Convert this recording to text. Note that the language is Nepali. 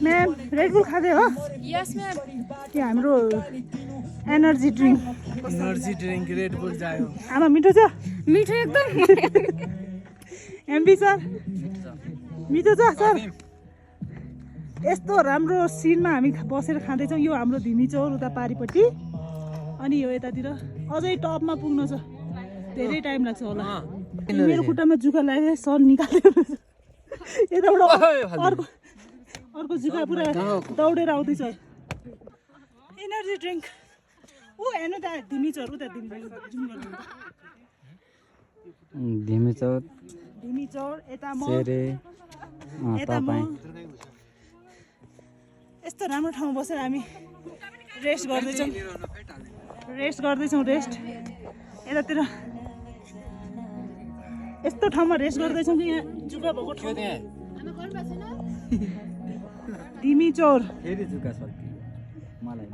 म्याम रेड बुल खाँदै हो Yes, ma'am. त्यो हाम्रो एनर्जी ड्रिङ्क रेड बुल जायो आमा मिठो छ मिठो एकदम एमबी सर मिठो छ सर यस्तो राम्रो सिनमा हामी बसेर खाँदैछौँ यो हाम्रो धिमी चौर उता पारिपट्टि अनि यो यतातिर अझै टपमा पुग्नु छ धेरै टाइम लाग्छ होला मेरो खुट्टामा जुका लाग्यो सर निकाल्यो यताबाट अर्को जुका पुरा दौडेर आउँदैछ एनर्जी ड्रिङ्क ऊ हेर्नु त धिमी चौर उता धिमी चौर धिमी चौर यता म सेरे यता म यस्तो राम्रो ठाउँमा बसेर हामी रेस्ट गर्दैछौँ यतातिर यस्तो ठाउँमा रेस्ट गर्दैछौँ कि यहाँ जुका भएको ठाउँ धिमी चौर फेरि जुका सल्कियो मलाई